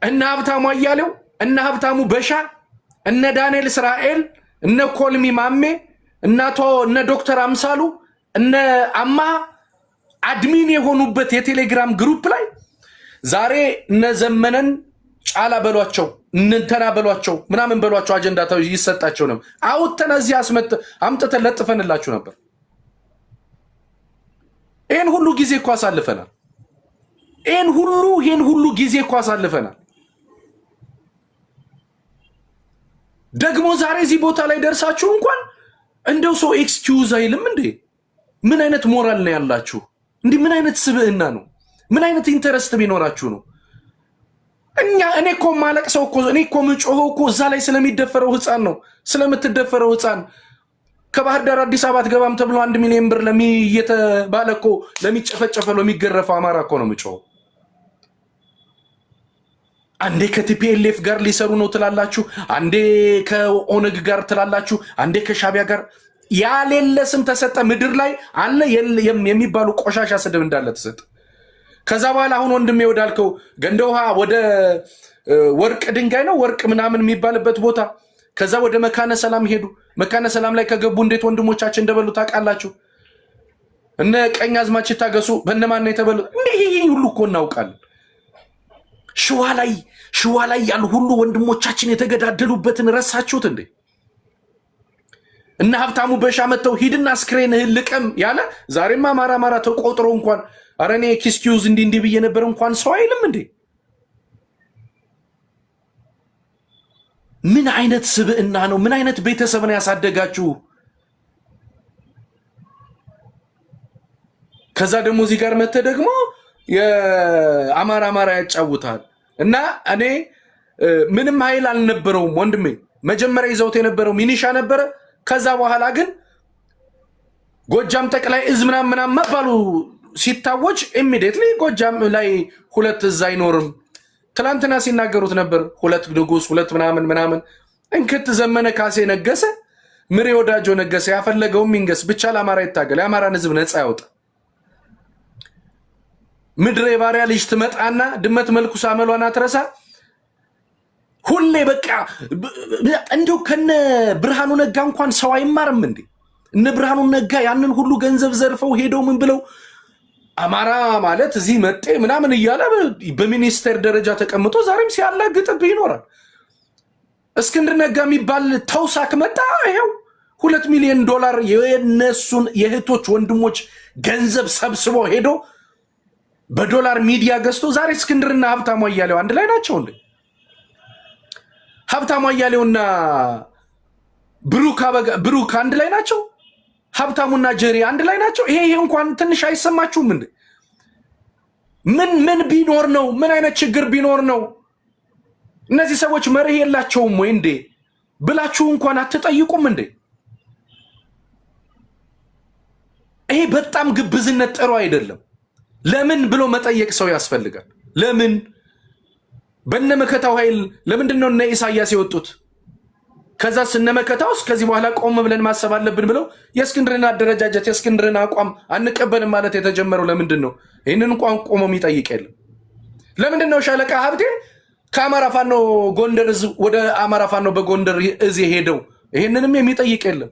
እነ ሀብታሙ አያሌው እነ ሀብታሙ በሻ እነ ዳንኤል እስራኤል እነ ኮልሚ ማሜ እነ ዶክተር አምሳሉ እነ አማ አድሚን የሆኑበት የቴሌግራም ግሩፕ ላይ ዛሬ እነ ዘመነን ጫላ በሏቸው እንተና በሏቸው ምናምን በሏቸው አጀንዳ ይሰጣቸው ነው አውጥተን እዚህ አምጥተን ለጥፈንላችሁ ነበር። ይሄን ሁሉ ጊዜ እኮ አሳልፈናል። ይሄን ሁሉ ጊዜ እኮ አሳልፈናል። ደግሞ ዛሬ እዚህ ቦታ ላይ ደርሳችሁ እንኳን እንደው ሰው ኤክስኪውዝ አይልም እንዴ? ምን አይነት ሞራል ነው ያላችሁ? እንዴ ምን አይነት ስብዕና ነው? ምን አይነት ኢንተረስት ቢኖራችሁ ነው? እኔ እኮ ማለቅ ሰው እኮ እኔ እኮ ምጮኸው እኮ እዛ ላይ ስለሚደፈረው ህፃን ነው። ስለምትደፈረው ህፃን ከባህር ዳር አዲስ አበባ አትገባም ተብሎ 1 ሚሊዮን ብር እየተባለ እኮ ለሚጨፈጨፈው ለሚገረፈው አማራ እኮ ነው ምጮኸው። አንዴ ከቲፒኤልኤፍ ጋር ሊሰሩ ነው ትላላችሁ፣ አንዴ ከኦነግ ጋር ትላላችሁ፣ አንዴ ከሻቢያ ጋር ያሌለ ስም ተሰጠ። ምድር ላይ አለ የሚባሉ ቆሻሻ ስድብ እንዳለ ተሰጠ። ከዛ በኋላ አሁን ወንድሜ ወዳልከው ገንደ ውሃ ወደ ወርቅ ድንጋይ ነው ወርቅ ምናምን የሚባልበት ቦታ ከዛ ወደ መካነ ሰላም ሄዱ። መካነ ሰላም ላይ ከገቡ እንዴት ወንድሞቻችን እንደበሉ ታውቃላችሁ። እነ ቀኛዝማች ታገሱ በእነማን ነው የተበሉ? ይሄ ሁሉ እኮ እናውቃለን። ሸዋ ላይ ያሉ ሁሉ ወንድሞቻችን የተገዳደሉበትን ረሳችሁት እንዴ? እነ ሀብታሙ በሻ መተው ሂድና አስክሬንህን ልቀም ያለ ዛሬማ አማራ ተቆጥሮ እንኳን ኧረ እኔ ኤክስኪውዝ እንዲህ ብዬ ነበር እንኳን ሰው አይልም እንዴ? ምን አይነት ስብዕና ነው? ምን አይነት ቤተሰብ ነው ያሳደጋችሁ? ከዛ ደግሞ እዚህ ጋር መተህ ደግሞ የአማራ ያጫውታል። እና እኔ ምንም ኃይል አልነበረውም ወንድሜ። መጀመሪያ ይዘውት የነበረው ሚኒሻ ነበረ። ከዛ በኋላ ግን ጎጃም ጠቅላይ እዝ ምናምን መባሉ ሲታወጅ ኢሚዲየትሊ ጎጃም ላይ 2 እዝ አይኖርም። ትላንትና ሲናገሩት ነበር 2 ንጉስ 2 ምናምን እንክት ዘመነ ካሴ ነገሰ፣ ምሬ ወዳጆ ነገሰ፣ ያፈለገውም ይንገስ፣ ብቻ ለአማራ ይታገል፣ የአማራን ህዝብ ነፃ ያውጣ። ምድረ የባሪያ ልጅ ትመጣና ድመት መልኩስ አመሏን አትረሳ። ሁሌ በቃ እንደው ከነ ብርሃኑ ነጋ እንኳን ሰው አይማርም እንዴ? እነ ብርሃኑ ነጋ ያንን ሁሉ ገንዘብ ዘርፈው ሄደው ምን ብለው አማራ ማለት እዚህ መጤ ምናምን እያለ በሚኒስቴር ደረጃ ተቀምጦ ዛሬም ሲያላግጥብህ ይኖራል። እስክንድር ነጋ የሚባል ተውሳክ መጣ። ይሄው $2 ሚሊዮን የነሱን የእህቶች ወንድሞች ገንዘብ ሰብስቦ ሄዶ በዶላር ሚዲያ ገዝቶ ዛሬ እስክንድርና ሀብታሙ አያሌው አንድ ላይ ናቸው እንዴ? ሀብታሙ አያሌውና ብሩክ አንድ ላይ ናቸው? ሀብታሙና ጀሪ አንድ ላይ ናቸው? ይሄ እንኳን ትንሽ አይሰማችሁም እንዴ? ምን ቢኖር ነው? ምን አይነት ችግር ቢኖር ነው? እነዚህ ሰዎች መርህ የላቸውም ወይ እንዴ ብላችሁ እንኳን አትጠይቁም እንዴ? ይሄ በጣም ግብዝነት ጥሩ አይደለም። ለምን ብሎ መጠየቅ ሰው ያስፈልጋል። ለምን በነመከታው ኃይል ለምንድነው እነ ኢሳያስ የወጡት? ከዛ ስነመከታውስ ከዚህ በኋላ ቆም ብለን ማሰብ አለብን ብለው የእስክንድርን አደረጃጀት የእስክንድርን አቋም አንቀበልም ማለት የተጀመረው ለምንድን ነው? ይህንን እንኳን ቆሞ የሚጠይቅ የለም። ለምንድን ነው ሻለቃ ሀብቴ ከአማራ ፋኖ ጎንደር እዝ ወደ አማራ ፋኖ በጎንደር እዝ ሄደው? ይህንንም የሚጠይቅ የለም።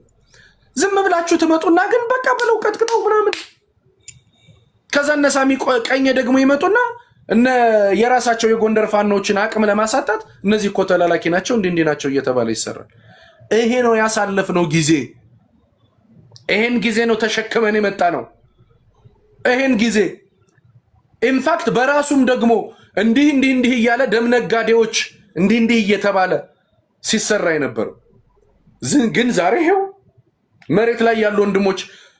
ዝም ብላችሁ ትመጡና ግን በቃ ብለው ቀጥቅጠው ምናምን ከዛ እነ ሳሚ ቀኝ ደግሞ ይመጡና እነ የራሳቸው የጎንደር ፋኖችን አቅም ለማሳጣት እነዚህ እኮ ተላላኪ ናቸው እንዲህ ናቸው እየተባለ ይሰራል። ይሄ ነው ያሳለፍነው ጊዜ። ይሄን ጊዜ ነው ተሸክመን የመጣ ነው። ይሄን ጊዜ ኢንፋክት በራሱም ደግሞ እንዲህ እያለ ደም ነጋዴዎች እንዲህ እየተባለ ሲሰራ የነበረው ግን ዛሬ ይሄው መሬት ላይ ያሉ ወንድሞች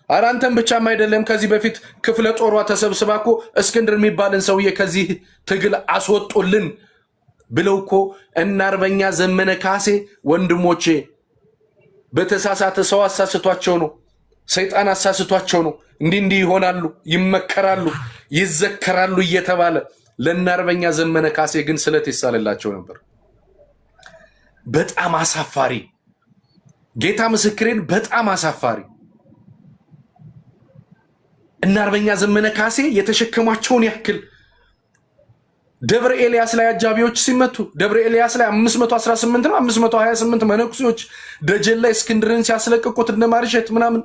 አራንተን ብቻም አይደለም። ከዚህ በፊት ክፍለ ጦሯ ተሰብስባ እኮ እስክንድር የሚባልን ሰውዬ ከዚህ ትግል አስወጡልን ብለው እኮ እነ አርበኛ ዘመነ ካሴ ወንድሞቼ በተሳሳተ ሰው አሳስቷቸው ነው፣ ሰይጣን አሳስቷቸው ነው፣ እንዲህ ይሆናሉ፣ ይመከራሉ፣ ይዘከራሉ እየተባለ ለእነ አርበኛ ዘመነ ካሴ ግን ስለት ይሳልላቸው ነበር። በጣም አሳፋሪ፣ ጌታ ምስክሬን፣ በጣም አሳፋሪ። እነ አርበኛ ዘመነ ካሴ የተሸከሟቸውን ያክል ደብረ ኤልያስ ላይ አጃቢዎች ሲመቱ ደብረ ኤልያስ ላይ 518 ነው 528 መነኩሴዎች ደጀን ላይ እስክንድርን ሲያስለቅቁት እነ ማርሸት ምናምን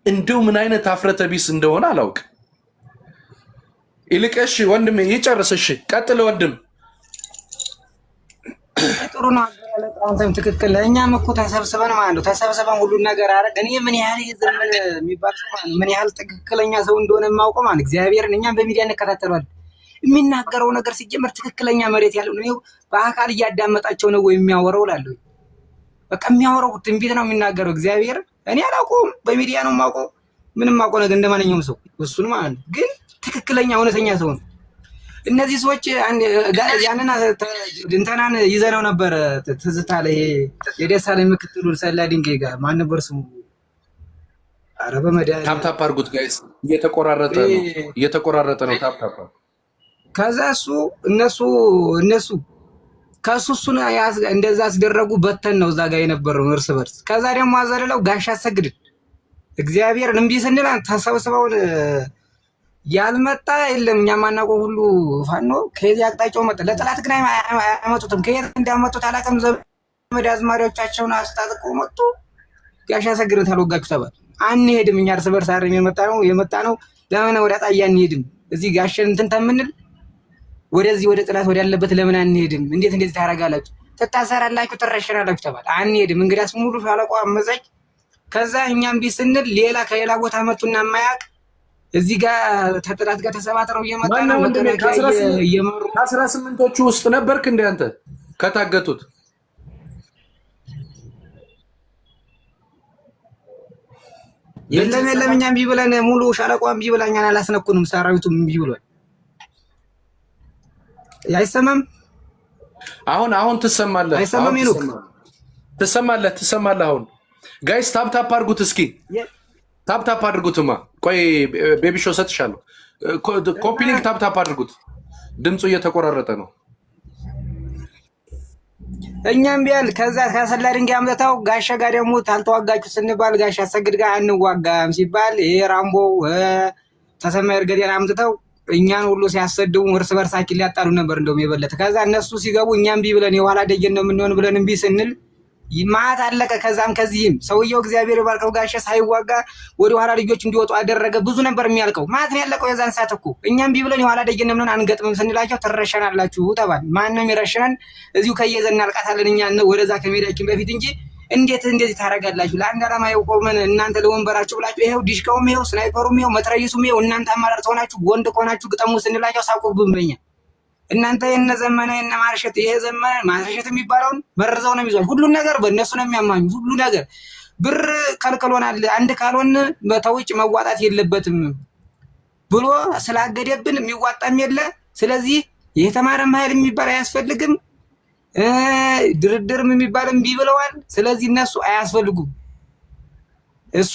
እንደው ምን አይነት አፍረተ ቢስ እንደሆነ አላውቅ። ይልቀሽ ወንድሜ ይጨርስሽ ቀጥል ወንድም። ጥሩ ነው አንተም ትክክል። እኛም እኮ ተሰብስበን ማለት ነው ተሰብስበን ሁሉን ነገር አረግ እኔ ምን ያህል የዘመን የሚባል ሰው ማለት ምን ያህል ትክክለኛ ሰው እንደሆነ የማውቀው ማለት እግዚአብሔርን እኛም በሚዲያ እንከታተሏል። የሚናገረው ነገር ሲጀምር ትክክለኛ መሬት ያለው ነው። በአካል እያዳመጣቸው ነው ወይ የሚያወራው እላለሁ። በቃ የሚያወራው ትንቢት ነው የሚናገረው። እግዚአብሔር እኔ አላውቀውም፣ በሚዲያ ነው የማውቀው። ምንም አውቀው ነገር እንደማንኛውም ሰው እሱን ማለት ነው። ግን ትክክለኛ እውነተኛ ሰው ነው። እነዚህ ሰዎች ያንን እንትናን ይዘነው ነበር። ትዝታ ላይ የደሳለኝ ምክትሉ ሰላ ድንጋይ ጋር ማን ነበር ስሙ? ኧረ በመድኃኒዓለም ታፕታፕ አድርጉት ጋይስ፣ እየተቆራረጠ ነው። ታፕታፕ ከዛ እነሱ ከሱ እሱን እንደዛ አስደረጉ። በተን ነው እዛ ጋር የነበረው እርስ በርስ። ከዛ ደግሞ አዘለለው ጋሽ አሰግድን እግዚአብሔር እምቢ ስንል ተሰብስበውን ያልመጣ የለም። እኛ ማናውቀው ሁሉ ፋኖ ከዚህ አቅጣጫው መጣ። ለጠላት ግን አይመጡትም። ከየት እንዳመጡት አላውቅም። ዘመድ አዝማሪዎቻቸውን አስታጥቀው መጡ። ጋሽ አሰግድን ታልወጋችሁ ተባለ። አንሄድም እኛ እርስ በርስ አይደለም የመጣ ነው። ለምን ወደ ጣያ አንሄድም? እዚህ ጋሽን እንትን ተምንል ወደዚህ ወደ ጥላት ወደ ያለበት ለምን አንሄድም? እንዴት እንደዚህ ታደርጋላችሁ? ትታሰራላችሁ፣ ትረሸናላችሁ ተባለ። አንሄድም። እንግዲያስ ሙሉ ሻለቃው አመፀች። ከዛ እኛም ቢ ስንል ሌላ ከሌላ ቦታ መጡና የማያውቅ እዚህ ጋር ተጥላት ጋር ተሰባጥረው እየመጣ ነው። ከ18ቶቹ ውስጥ ነበርክ እንደ አንተ ከታገቱት? የለም እኛም እምቢ ብለን ሙሉ ሻለቃው እምቢ ብላኛን አላስነኩንም። ሰራዊቱም እምቢ ብሏል። አይሰማም። አሁን ትሰማለህ? አይሰማም? ይሉክ ትሰማለህ? አሁን ጋይስ ታፕታፕ አድርጉት እስኪ ታፕታፕ አድርጉትማ። ቆይ ቤቢሾ ሰጥሻለሁ። ኮፒ ሊንክ ታፕታፕ አድርጉት። ድምፁ እየተቆራረጠ ነው። እኛም ቢያል ከዛ ከሰላ ድንጋይ አምጥተው ጋሻ ጋር ደግሞ ታልተዋጋችሁ ስንባል ጋሻ አሰግድ ጋር አንዋጋም ሲባል ይሄ ራምቦ ተሰማ እርገዴን አምጥተው እኛን ሁሉ ሲያሰድቡ እርስ በርሳችን ሊያጣሉ ነበር እንደውም የበለጠ። ከዛ እነሱ ሲገቡ እኛም ቢ ብለን የኋላ ደጀን ነው የምንሆን ብለን እምቢ ስንል ማት አለቀ። ከዛም ከዚህም ሰውየው እግዚአብሔር ባርከው ጋሻ ሳይዋጋ ወደ ኋላ ልጆች እንዲወጡ አደረገ። ብዙ ነበር የሚያልቀው። ማት ነው ያለቀው የዛን ሰዓት እኮ። እኛም ቢ ብለን የኋላ ደጀን ነው አንገጥምም ስንላቸው ትረሸናላችሁ ተባል። ማንም ይረሽናል? እዚሁ ከየዘን እናልቃታለን እኛ ወደዛ ከመሄዳችን በፊት እንጂ እንዴት እንደዚህ ታረጋላችሁ? ለአንድ ዓላማ የቆመን እናንተ ለወንበራችሁ ብላችሁ ይሄው ዲሽቃውም ይሄው ስናይፐሩም ይሄው መትረየሱም ይሄው እናንተ አማራጭ ሆናችሁ ወንድ ከሆናችሁ ግጠሙ ስንላቸው ሳቁብን በኛ። እናንተ የነ ዘመነ የነ ማርሸት ይሄ ዘመነ ማርሸት የሚባለውን መርዘው ነው የሚይዟል። ሁሉ ነገር በእነሱ ነው የሚያማኙ። ሁሉ ነገር ብር ከልክሎናል፣ አንድ ካልሆን በተውጭ መዋጣት የለበትም ብሎ ስላገደብን የሚዋጣም የለ። ስለዚህ የተማረም ኃይል የሚባል አያስፈልግም፣ ድርድርም የሚባል እምቢ ብለዋል። ስለዚህ እነሱ አያስፈልጉም፣ እሱ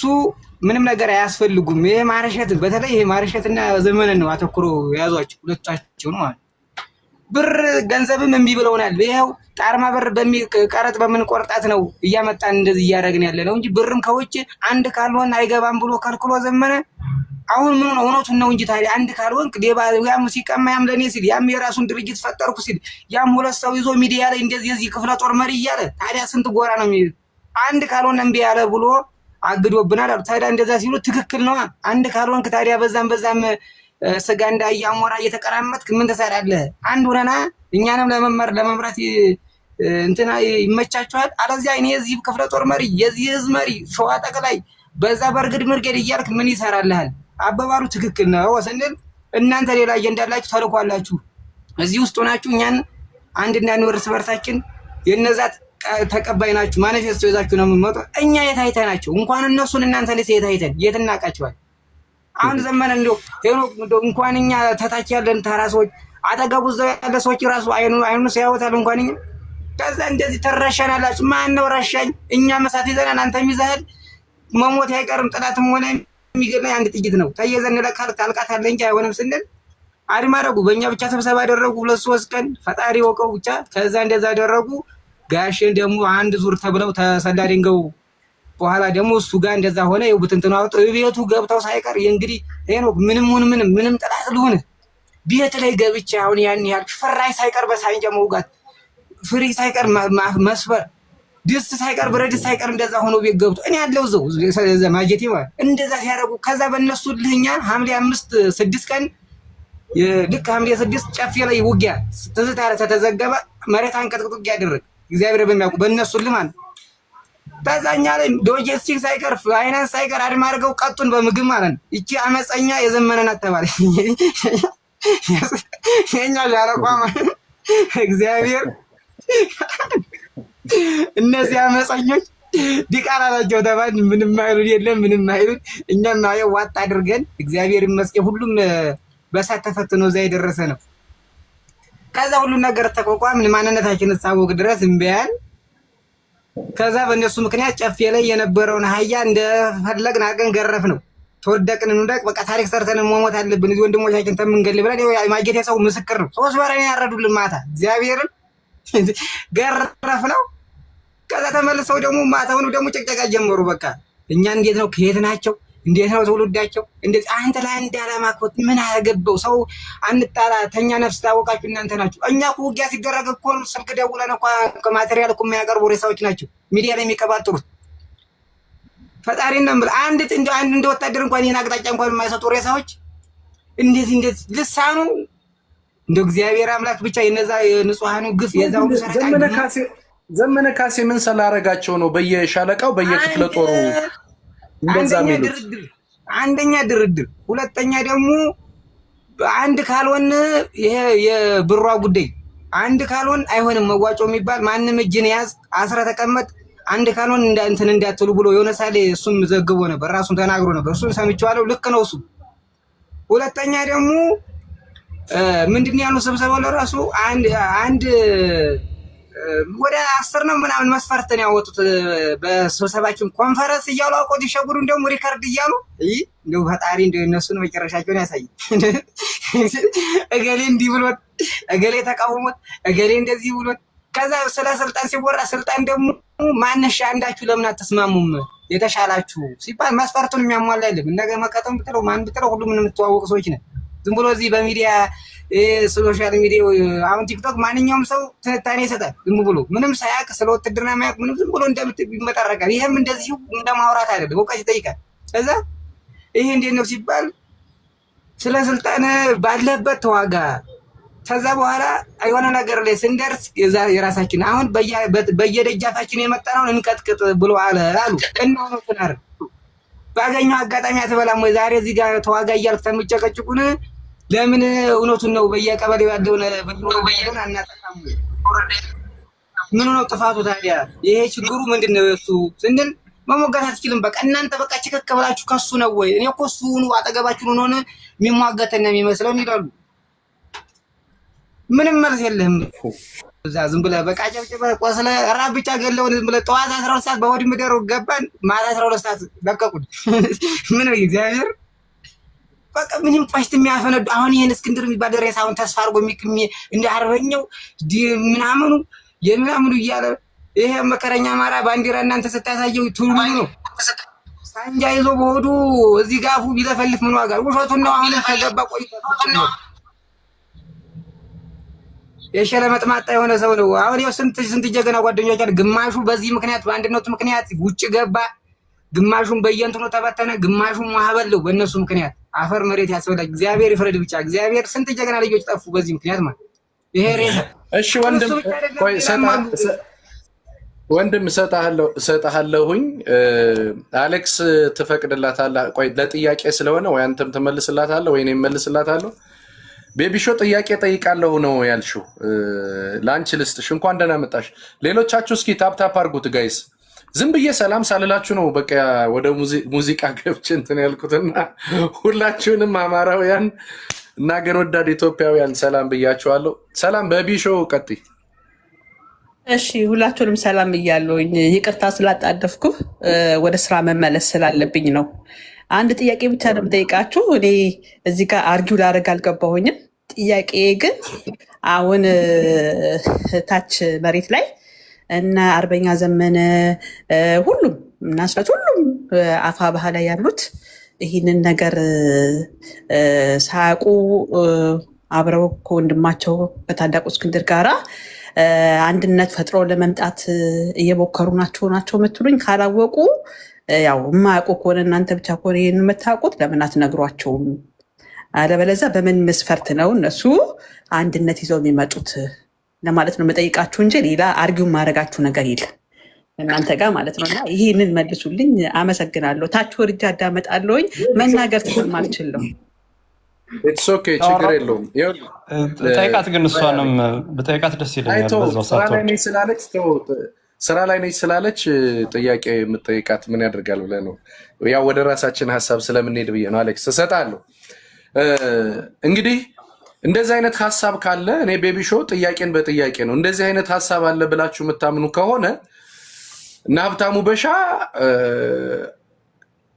ምንም ነገር አያስፈልጉም። ይሄ ማርሸት በተለይ ይሄ ማርሸትና ዘመነ ነው አተኩሮ የያዟቸው ሁለታቸው ማለት ብር ገንዘብም እምቢ ብለውናል። ይሄው ጣርማ ብር ቀረጥ በምንቆርጣት ነው እያመጣን እንደዚህ እያደረግን ያለ ነው እንጂ ብርም ከውጭ አንድ ካልሆን አይገባም ብሎ ከልክሎ ዘመነ። አሁን ምን ነው እውነቱን ነው እንጂ ታዲያ አንድ ካልሆን ሌባ ያም ሲቀማ ያም ለኔ ሲል ያም የራሱን ድርጅት ፈጠርኩ ሲል ያም ሁለት ሰው ይዞ ሚዲያ ላይ እንደዚህ የዚህ ክፍለ ጦር መሪ እያለ ታዲያ ስንት ጎራ ነው የሚል አንድ ካልሆን እምቢ ያለ ብሎ አግዶብናል አሉ። ታዲያ እንደዛ ሲሉ ትክክል ነው። አንድ ካልሆንክ ታዲያ በዛም ስጋ እንዳያሞራ እየተቀራመጥክ ምን ትሰራለህ? አንድ ሆነና እኛንም ለመምራት እንትና ይመቻችኋል። አለዚያ እኔ የዚህ ክፍለ ጦር መሪ የዚህ ህዝብ መሪ ሸዋ ጠቅላይ በዛ በርግድ ምርገድ እያልክ ምን ይሰራልሃል? አባባሉ ትክክል ነው ስንል እናንተ ሌላ እንዳላችሁ ተልኳላችሁ። እዚህ ውስጥ ሆናችሁ እኛን አንድ እንዳንወር እርስ በርሳችን የነዛት ተቀባይ ናችሁ። ማኒፌስቶ ይዛችሁ ነው የምትመጡ። እኛ የታይተናቸው እንኳን እነሱን እናንተ ለሴ የታይተን የትናቃችኋል። አሁን ዘመነ እንደው እንኳን እኛ ተታች ያለን ተራ ሰዎች አጠገቡ እዛው ያለ ሰዎች ራሱ አይኑ ሲያወጣል እንኳን እኛ ከዛ እንደዚህ ተረሸናላችሁ። ማን ነው ረሻኝ? እኛ መሳት ይዘናል፣ አንተም ይዘሃል። መሞት አይቀርም። ጥላትም ሆነ የሚገናኝ አንድ ጥይት ነው። ተየዘን ለካል ታልቃት አለ እንጂ አይሆንም ስንል አድማ አደረጉ። በእኛ ብቻ ስብሰባ አደረጉ 2-3 ቀን ፈጣሪ ወቀው ብቻ። ከዛ እንደዛ አደረጉ። ጋሽን ደግሞ አንድ ዙር ተብለው ተሰላ ድንገው በኋላ ደግሞ እሱ ጋር እንደዛ ሆነ። ይኸው ብትንትኑ አውጥ ቤቱ ገብተው ሳይቀር እንግዲህ ሄኖክ ምንም ጥላት ልሁን ቤት ላይ ገብቼ አሁን ያን ያህል ፍራሽ ሳይቀር በሳንጃ መውጋት፣ ፍሪ ሳይቀር መስበር፣ ድስት ሳይቀር ብረት ድስት ሳይቀር እንደዛ ሆኖ ቤት ገብቶ እኔ ያለው ዘው ማጀቴ ማለት እንደዛ ሲያደርጉ ከዛ በእነሱ ልህኛ ሐምሌ 5-6 ቀን ልክ ሐምሌ 6 ጨፌ ላይ ውጊያ ትዝታ ተዘገበ። መሬት አንቀጥቅጦ ያደረገ እግዚአብሔር በሚያውቁ በእነሱ ልማን ታዛኛ ላይ ሎጂስቲክ ሳይቀር ፋይናንስ ሳይቀር አድማ አድርገው ቀጡን በምግብ ማለት ነው። ይቺ አመፀኛ የዘመነናት ተባለ የኛ ጃለቋ እግዚአብሔር እነዚህ አመፀኞች ዲቃላ ናቸው ተባል። ምንም አይሉን የለም ምንም አይሉን። እኛም ነው ዋጣ አድርገን እግዚአብሔር ይመስገን ሁሉም በሳት ተፈትኖ እዛ የደረሰ ነው። ከዛ ሁሉ ነገር ተቋቋምን ማንነታችንን ሳወቅ ድረስ እምቢያን። ከዛ በእነሱ ምክንያት ጨፌ ላይ የነበረውን አህያ እንደፈለግን አድርገን ገረፍ ነው። ተወደቅን እንደቅ በቃ ታሪክ ሰርተን መሞት አለብን እዚህ ወንድሞቻችን ተምንገል ብለን ማጌቴ ሰው ምስክር ነው። 3 በረኛ ያረዱልን ማታ እግዚአብሔርን ገረፍ ነው። ከዛ ተመልሰው ደግሞ ማታውኑ ደግሞ ጨቅጨቃ ጀመሩ። በቃ እኛ እንዴት ነው ከየት ናቸው እንዴት ነው ትውልዳቸው እንዴት አንተ ላይ እንዳላማ ኮት ምን አያገባው ሰው አንጣላ ተኛ ነፍስ ታወቃችሁ እናንተ ናችሁ። እኛ እኮ ውጊያ ሲደረግ እኮ ስልክ ደውለን እኮ ማቴሪያል እኮ የሚያቀርቡ ሬሳዎች ናቸው ሚዲያ ላይ የሚቀባጥሩት። ፈጣሪና አንድ እንደ ወታደር እንኳን ይሄን አቅጣጫ እንኳን የማይሰጡ ሬሳዎች እንዴት ልሳኑ እንደው እግዚአብሔር አምላክ ብቻ የነዛ የንጹሃኑ ግፍ የዛው ዘመነ ካሴ ምን ስላረጋቸው ነው በየሻለቃው በየክፍለ ጦሩ እንደዛ የሚሉት? አንደኛ ድርድር፣ ሁለተኛ ደግሞ አንድ ካልሆነ ይሄ የብሯ ጉዳይ አንድ ካልሆነ አይሆንም። መዋጮ የሚባል ማንም እጅን ያዝ አስረ ተቀመጥ አንድ ካልሆነ እንትን እንዳትሉ ብሎ የሆነ ሳሌ እሱም ዘግቦ ነበር ራሱን ተናግሮ ነበር። እሱን ሰምቼዋለሁ። ልክ ነው እሱ። ሁለተኛ ደግሞ ምንድነው ያለው ስብሰባው ለራሱ አንድ ወደ 10 ነው ምናምን መስፈርት ነው ያወጡት በስብሰባችን ኮንፈረንስ እያሉ አቆጥ ይሸጉሩ እንደውም ሪከርድ እያሉ እንደው ፈጣሪ እንደው እነሱን መጨረሻቸውን ያሳይ። እገሌ እንዲህ ብሎት እገሌ ተቃውሞት እገሌ እንደዚህ ብሎት ከዛ ስለ ስልጣን ሲወራ ስልጣን ደግሞ ማንሽ አንዳችሁ ለምን አትስማሙም የተሻላችሁ ሲባል መስፈርቱን የሚያሟላ አይደለም። ነገ መከተም ብትለው ማን ብትለው ሁሉም የምትዋወቁ ሰዎች ነን። ዝም ብሎ እዚህ በሚዲያ ሶሻል ሚዲያ አሁን ቲክቶክ ማንኛውም ሰው ትንታኔ ይሰጣል። ዝም ብሎ ምንም ሳያውቅ ስለ ውትድርና ማያውቅ ምንም ዝም ብሎ እንደምትመጣረቃል። ይሄም እንደዚሁ እንደማውራት አይደለም፣ እውቀት ይጠይቃል። ከዛ ይሄ እንዴት ነው ሲባል ስለ ስልጣን ባለበት ተዋጋ። ከዛ በኋላ የሆነ ነገር ላይ ስንደርስ የራሳችን አሁን በየደጃፋችን የመጣነውን እንቀጥቅጥ ብሎ አሉ እና ነው ተናር ባገኘው አጋጣሚ አትበላም ወይ ዛሬ እዚህ ጋር ተዋጋ እያልክ ተምጨቀጭቁን ለምን እውነቱን ነው በየቀበሌው ያለውን በየቀበሌው አናጠፋም? ምን ነው ጥፋቱ ታዲያ? ይሄ ችግሩ ምንድነው? እሱ ስንል መሞገት አትችልም። በቃ እናንተ በቃ ችክክ ብላችሁ ከሱ ነው ወይ እኔ እኮ እሱ ነው አጠገባችሁ ነው የሚሟገተና የሚመስለው ይላሉ። ምንም መልስ የለህም። እዛ ዝም ብለህ በቃ ጨብጨበ ቆስለ ራብ ብቻ ገለውን ዝም ብለህ ጠዋት 12 ሰዓት በወዲ ምደሩ ገባን ማታ 12 ሰዓት ለቀቁን። ምን ነው እግዚአብሔር በቃ ምንም ፋሽት የሚያፈነዱ አሁን ይሄን እስክንድር የሚባል ሬሳውን ተስፋ አድርጎ እንደ አርበኛው ምናምኑ የምናምኑ እያለ ይሄ መከረኛ ማራ ባንዲራ እናንተ ስታሳየው ትውሉ ነው ሳንጃ ይዞ በሆዱ እዚህ ጋፉ ቢለፈልፍ ምን ዋጋ? ውሸቱን ነው። አሁን ከገባ ቆይቶ ነው የሸለመጥማጣ የሆነ ሰው ነው። አሁን ያው ስንት ጀገና ጓደኞች አሉ። ግማሹ በዚህ ምክንያት በአንድነቱ ምክንያት ውጭ ገባ፣ ግማሹም በየእንትኑ ተበተነ፣ ግማሹም ማህበለው በእነሱ ምክንያት አፈር መሬት ያስበላል። እግዚአብሔር ይፍረድ ብቻ። እግዚአብሔር ስንት ጀገና ልጆች ጠፉ በዚህ ምክንያት ማለት ይሄ ሬሳ። እሺ ወንድም ቆይ ወንድም እሰጥሃለሁኝ። አሌክስ ትፈቅድላታለህ? ቆይ ለጥያቄ ስለሆነ ወይ አንተም ትመልስላታለህ ወይ እኔም እመልስላታለሁ። ቤቢሾ ጥያቄ ጠይቃለሁ ነው ያልሽው፣ ለአንቺ ልስጥሽ። እንኳን ደህና መጣሽ። ሌሎቻችሁ እስኪ ታፕታፕ አድርጉት ጋይስ። ዝም ብዬ ሰላም ሳልላችሁ ነው በቃ ወደ ሙዚቃ ገብቼ እንትን ያልኩትና ሁላችሁንም አማራውያን እና ሀገር ወዳድ ኢትዮጵያውያን ሰላም ብያችኋለሁ። ሰላም በቢሾ ቀጥይ። እሺ ሁላችሁንም ሰላም እያለሁኝ ይቅርታ ስላጣደፍኩ ወደ ስራ መመለስ ስላለብኝ ነው። አንድ ጥያቄ ብቻ ነው የምጠይቃችሁ። እኔ እዚህ ጋር አርጊው ላደርግ አልገባሁኝም። ጥያቄ ግን አሁን ታች መሬት ላይ እና አርበኛ ዘመነ ሁሉም እና ስለት ሁሉም አፋብኃ ላይ ያሉት ይህንን ነገር ሳያውቁ አብረው ከወንድማቸው ከታላቁ እስክንድር ጋራ አንድነት ፈጥሮ ለመምጣት እየሞከሩ ናቸው የምትሉኝ? ካላወቁ ያው የማያውቁ ከሆነ እናንተ ብቻ ከሆነ ይህን የምታውቁት ለምን አትነግሯቸውም? አለበለዚያ በምን መስፈርት ነው እነሱ አንድነት ይዘው የሚመጡት ለማለት ነው የምጠይቃችሁ እንጂ ሌላ አርጊው ማድረጋችሁ ነገር የለም እናንተ ጋር ማለት ነው። እና ይህንን መልሱልኝ። አመሰግናለሁ። ታች ወርጃ አዳመጣለሁኝ። መናገር ስለማልችል ነው። ችግር የለውም። በጠይቃት ግን እሷንም በጠይቃት ደስ ይለኛል። ስራ ላይ ነች ስላለች ጥያቄ የምጠይቃት ምን ያደርጋል ብለህ ነው? ያው ወደ ራሳችን ሀሳብ ስለምንሄድ ብዬ ነው። አሌክስ እሰጣለሁ። እንግዲህ እንደዚህ አይነት ሀሳብ ካለ እኔ ቤቢ ሾው ጥያቄን በጥያቄ ነው። እንደዚህ አይነት ሀሳብ አለ ብላችሁ የምታምኑ ከሆነ እና ሀብታሙ በሻ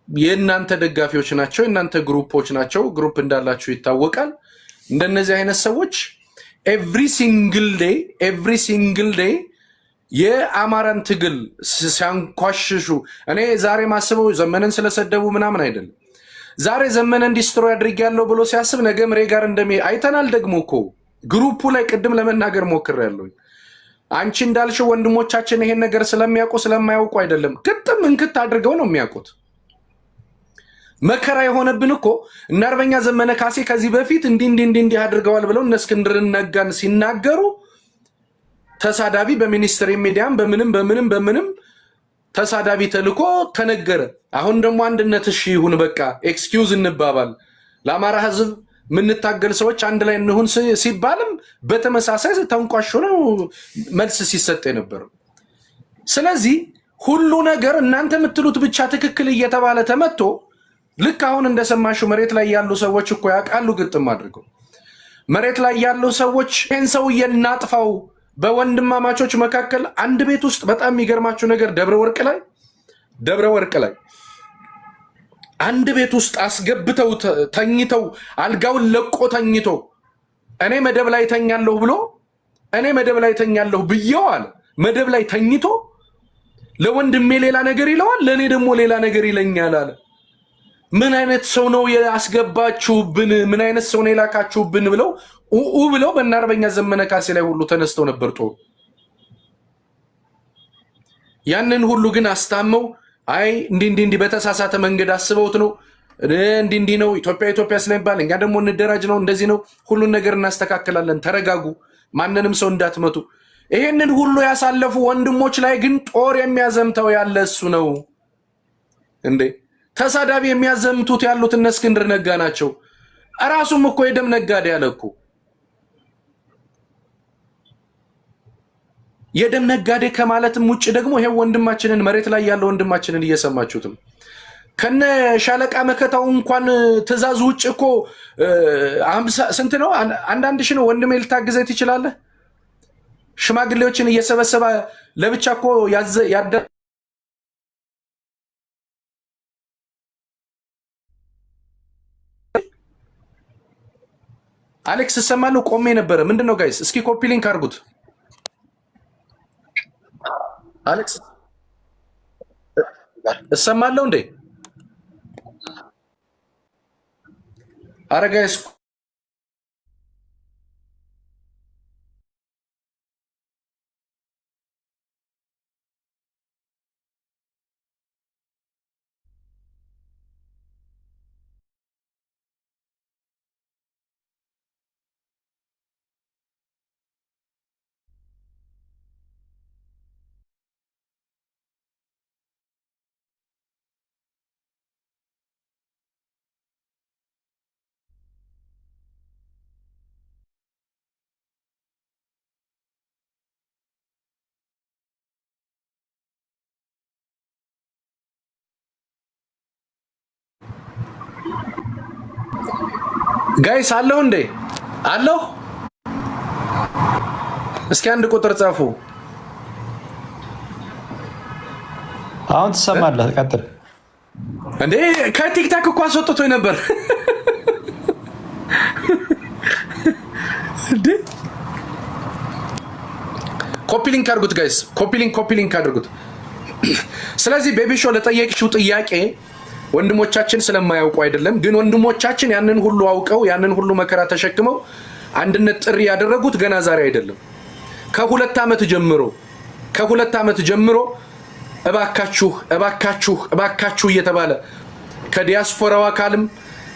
የእናንተ ደጋፊዎች ናቸው፣ የእናንተ ግሩፖች ናቸው። ግሩፕ እንዳላችሁ ይታወቃል። እንደነዚህ አይነት ሰዎች ኤቭሪ ሲንግል ዴይ የአማራን ትግል ሲያንኳሽሹ፣ እኔ ዛሬ ማስበው ዘመነን ስለሰደቡ ምናምን አይደለም። ዛሬ ዘመነን ዲስትሮይ አድርጌያለሁ ብሎ ሲያስብ ነገ ምሬ ጋር አይተናል። ደግሞ እኮ ግሩፑ ላይ ቅድም ለመናገር ሞክሬያለሁ። አንቺ እንዳልሽው ወንድሞቻችን ይሄን ነገር ስለሚያውቁ ስለማያውቁ አይደለም፣ ግጥም እንክት አድርገው ነው የሚያውቁት። መከራ የሆነብን እኮ እነ አርበኛ ዘመነ ካሴ ከዚህ በፊት እንዲህ አድርገዋል ብለው እነ እስክንድር ነጋን ሲናገሩ ተሳዳቢ በሚኒስትሪ ሚዲያም በምንም ተሳዳቢ ተልኮ ተነገረ። አሁን ደግሞ አንድነት እሺ ይሁን በቃ ኤክስኪውዝ እንባባል፣ ለአማራ ህዝብ ምንታገል ሰዎች አንድ ላይ እንሁን ሲባልም በተመሳሳይ ተንቋሾ ነው መልስ ሲሰጥ የነበረው። ስለዚህ ሁሉ ነገር እናንተ የምትሉት ብቻ ትክክል እየተባለ ተመቶ ልክ አሁን እንደሰማሽው መሬት ላይ ያሉ ሰዎች እኮ ያውቃሉ። ግጥም አድርገው መሬት ላይ ያሉ ሰዎች ይህን ሰውዬ እናጥፋው። በወንድማማቾች መካከል አንድ ቤት ውስጥ በጣም የሚገርማችሁ ነገር ደብረ ወርቅ ላይ አንድ ቤት ውስጥ አስገብተው ተኝተው አልጋውን ለቆ ተኝቶ እኔ መደብ ላይ ተኛለሁ ብዬው አለ። መደብ ላይ ተኝቶ ለወንድሜ ሌላ ነገር ይለዋል፣ ለእኔ ደግሞ ሌላ ነገር ይለኛል አለ። ምን አይነት ሰው ነው ያስገባችሁብን? ምን አይነት ሰው ነው የላካችሁብን? ብለው በእነ አርበኛ ዘመነ ካሴ ላይ ሁሉ ተነስተው ነበር ጦር። ያንን ሁሉ ግን አስታመው አይ እንዲህ በተሳሳተ መንገድ አስበውት ነው እንዲህ ነው ኢትዮጵያ ስለሚባል እኛ ደግሞ እንደራጅ ነው እንደዚህ ነው፣ ሁሉን ነገር እናስተካክላለን፣ ተረጋጉ፣ ማንንም ሰው እንዳትመቱ። ይሄንን ሁሉ ያሳለፉ ወንድሞች ላይ ግን ጦር የሚያዘምተው ያለ እሱ ነው እንዴ? ተሳዳቢ የሚያዘምቱት ያሉት እነ እስክንድር ነጋ ናቸው። እራሱም እኮ የደም ነጋዴ ያለ እኮ የደም ነጋዴ ከማለትም ውጭ ደግሞ ይሄ ወንድማችንን መሬት ላይ ያለው ወንድማችንን እየሰማችሁትም ከነ ሻለቃ መከታው እንኳን ትእዛዝ ውጭ እኮ ስንት ነው? አንዳንድ ሺህ ነው ወንድሜ ልታግዘኝ ትችላለህ? ሽማግሌዎችን እየሰበሰበ ለብቻ እኮ ያደ አሌክስ እሰማለሁ። ቆሜ ነበረ። ምንድነው ጋይስ? እስኪ ኮፒ ሊንክ አድርጉት። አሌክስ እሰማለሁ እንዴ? አረ ጋይስ ጋይስ አለሁ እንዴ? አለሁ። እስኪ አንድ ቁጥር ጻፉ። አሁን ትሰማለህ? ቀጥል እንዴ። ከቲክታክ እኮ አስወጥቶኝ ነበር እንዴ። ኮፒ ሊንክ አድርጉት ጋይስ፣ ኮፒ ሊንክ አድርጉት። ስለዚህ ቤቢ ሾው ለጠየቅሽው ጥያቄ ወንድሞቻችን ስለማያውቁ አይደለም፣ ግን ወንድሞቻችን ያንን ሁሉ አውቀው ያንን ሁሉ መከራ ተሸክመው አንድነት ጥሪ ያደረጉት ገና ዛሬ አይደለም። ከሁለት ዓመት ጀምሮ እባካችሁ እባካችሁ እባካችሁ እየተባለ ከዲያስፖራው አካልም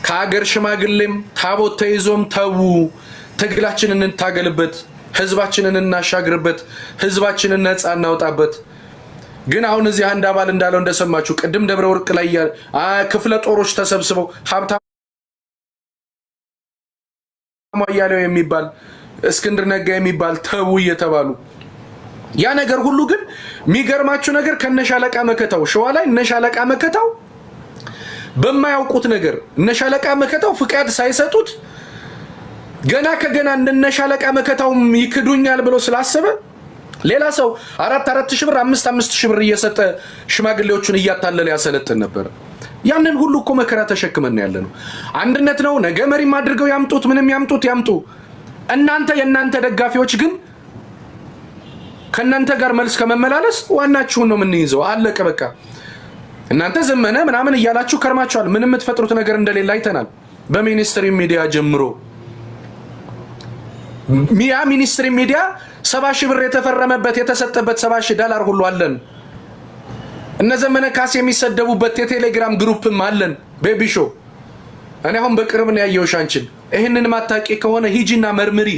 ከአገር ሽማግሌም ታቦት ተይዞም ተዉ፣ ትግላችንን እንታገልበት፣ ህዝባችንን እናሻግርበት፣ ህዝባችንን ነፃ እናውጣበት። ግን አሁን እዚህ አንድ አባል እንዳለው እንደሰማችሁ ቅድም ደብረ ወርቅ ላይ ክፍለ ጦሮች ተሰብስበው ሀብታሙ አያሌው የሚባል እስክንድር ነጋ የሚባል ተው እየተባሉ ያ ነገር ሁሉ ግን የሚገርማችሁ ነገር ከነሻለቃ መከታው ሸዋ ላይ እነሻለቃ መከታው በማያውቁት ነገር እነሻለቃ መከታው ፍቃድ ሳይሰጡት ገና ከገና እነሻለቃ መከታው ይክዱኛል ብሎ ስላሰበ ሌላ ሰው 4 ሺህ ብር 5 ሺህ ብር እየሰጠ ሽማግሌዎቹን እያታለለ ያሰለጥን ነበር። ያንን ሁሉ እኮ መከራ ተሸክመን ያለ ነው። አንድነት ነው ነገ መሪም አድርገው ያምጡት ምንም ያምጡ። እናንተ የእናንተ ደጋፊዎች ግን ከእናንተ ጋር መልስ ከመመላለስ ዋናችሁን ነው የምንይዘው። አለቀ በቃ። እናንተ ዘመነ ምናምን እያላችሁ ከርማችኋል። ምንም የምትፈጥሩት ነገር እንደሌለ አይተናል። በሚኒስትሪ ሚዲያ ጀምሮ ሚኒስትሪ ሚዲያ 70 ሺህ ብር የተፈረመበት የተሰጠበት $70,000 ሁሉ አለን። እነ ዘመነ ካሴ የሚሰደቡበት የቴሌግራም ግሩፕም አለን። ቤቢ ሾው እኔ አሁን በቅርብ ነው ያየሁሽ። አንቺን ይሄንን ማታቂ ከሆነ ሂጂና መርምሪ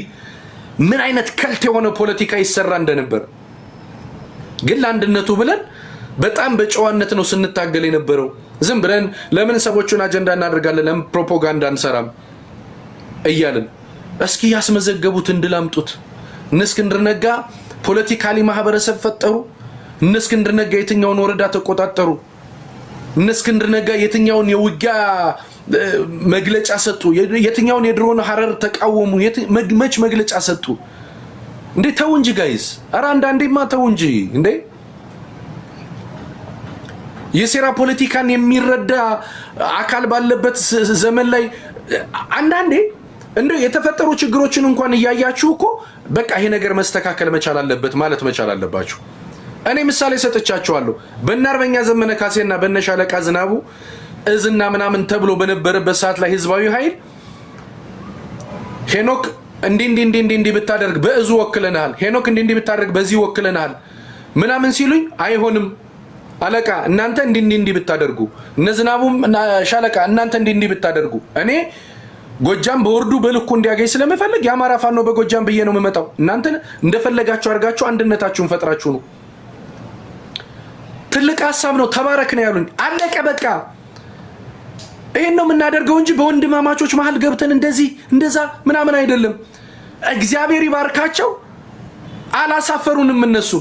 ምን አይነት ከልት የሆነ ፖለቲካ ይሰራ እንደነበር። ግን ለአንድነቱ ብለን በጣም በጨዋነት ነው ስንታገል የነበረው። ዝም ብለን ለምን ሰዎቹን አጀንዳ እናደርጋለን ለምን ፕሮፓጋንዳ እንሰራም እያልን እስኪ ያስመዘገቡት እንድላምጡት። እነ እስክንድር ነጋ ፖለቲካሊ ማህበረሰብ ፈጠሩ። እነ እስክንድር ነጋ የትኛውን ወረዳ ተቆጣጠሩ? እነ እስክንድር ነጋ የትኛውን የውጊያ መግለጫ ሰጡ? የትኛውን የድሮን ሐረር ተቃወሙ? መች መግለጫ ሰጡ? እንዴ ተው እንጂ ጋይስ! ኧረ አንዳንዴማ ተው እንጂ እንዴ! የሴራ ፖለቲካን የሚረዳ አካል ባለበት ዘመን ላይ አንዳንዴ እንዴ የተፈጠሩ ችግሮችን እንኳን እያያችሁ እኮ በቃ ይሄ ነገር መስተካከል መቻል አለበት ማለት መቻል አለባችሁ። እኔ ምሳሌ ሰጥቻችኋለሁ። በእናርበኛ ዘመነ ካሴና በነሻለቃ ዝናቡ እዝና ምናምን ተብሎ በነበረበት ሰዓት ላይ ህዝባዊ ኃይል ሄኖክ እንዲ ብታደርግ በእዙ ወክለናል፣ ሄኖክ እንዲ ብታደርግ በዚህ ወክለናል ምናምን ሲሉኝ አይሆንም አለቃ እናንተ እንዲ ብታደርጉ እነዝናቡም ሻለቃ እናንተ እንዲ ብታደርጉ እኔ ጎጃም በወርዱ በልኩ እንዲያገኝ ስለመፈለግ የአማራ ፋኖ በጎጃም ብዬ ነው የምመጣው። እናንተ እንደፈለጋችሁ አድርጋችሁ አንድነታችሁን ፈጥራችሁ ነው። ትልቅ ሐሳብ ነው። ተባረክ ነው ያሉኝ። አለቀ በቃ። ይሄን ነው የምናደርገው እንጂ በወንድማማቾች መሃል ገብተን እንደዛ ምናምን አይደለም። እግዚአብሔር ይባርካቸው። አላሳፈሩንም እነሱ።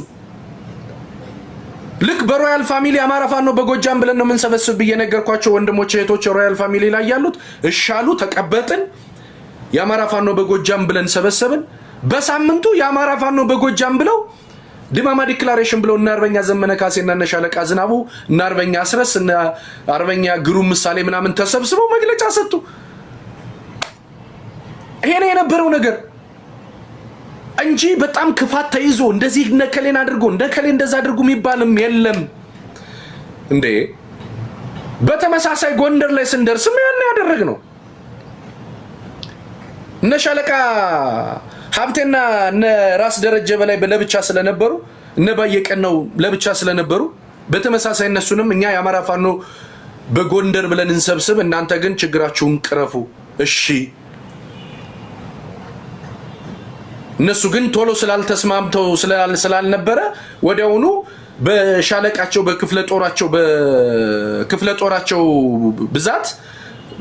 ልክ በሮያል ፋሚሊ አማራ ፋኖ በጎጃም ብለን ነው የምንሰበስብ ብዬ ነገርኳቸው። ወንድሞች እህቶች ሮያል ፋሚሊ ላይ ያሉት እሻሉ ተቀበጥን። የአማራ ፋኖ በጎጃም ብለን ሰበሰብን። በሳምንቱ የአማራ ፋኖ በጎጃም ብለው ድማማ ዲክላሬሽን ብለው እና አርበኛ ዘመነ ካሴና እነ ሻለቃ ዝናቡ እና አርበኛ አስረስ እና አርበኛ ግሩም ምሳሌ ምናምን ተሰብስበው መግለጫ ሰጡ። ይሄ ነው የነበረው ነገር እንጂ በጣም ክፋት ተይዞ እንደዚህ ነከሌን አድርጎ እንደከሌ እንደዛ አድርጉ የሚባልም የለም እንዴ። በተመሳሳይ ጎንደር ላይ ስንደርስም ያን ያደረግነው እነ ሻለቃ ሀብቴና እነ ራስ ደረጀ በላይ ለብቻ ስለነበሩ እነ ባየቀን ነው ለብቻ ስለነበሩ በተመሳሳይ እነሱንም እኛ የአማራ ፋኖ በጎንደር ብለን እንሰብስብ፣ እናንተ ግን ችግራችሁን ቅረፉ እሺ። እነሱ ግን ቶሎ ስላልተስማምተው ስላልነበረ ወዲያውኑ በሻለቃቸው በክፍለ ጦራቸው ብዛት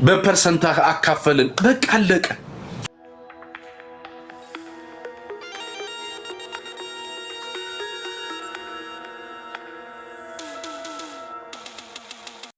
በፐርሰንት አካፈልን። በቃ አለቀ።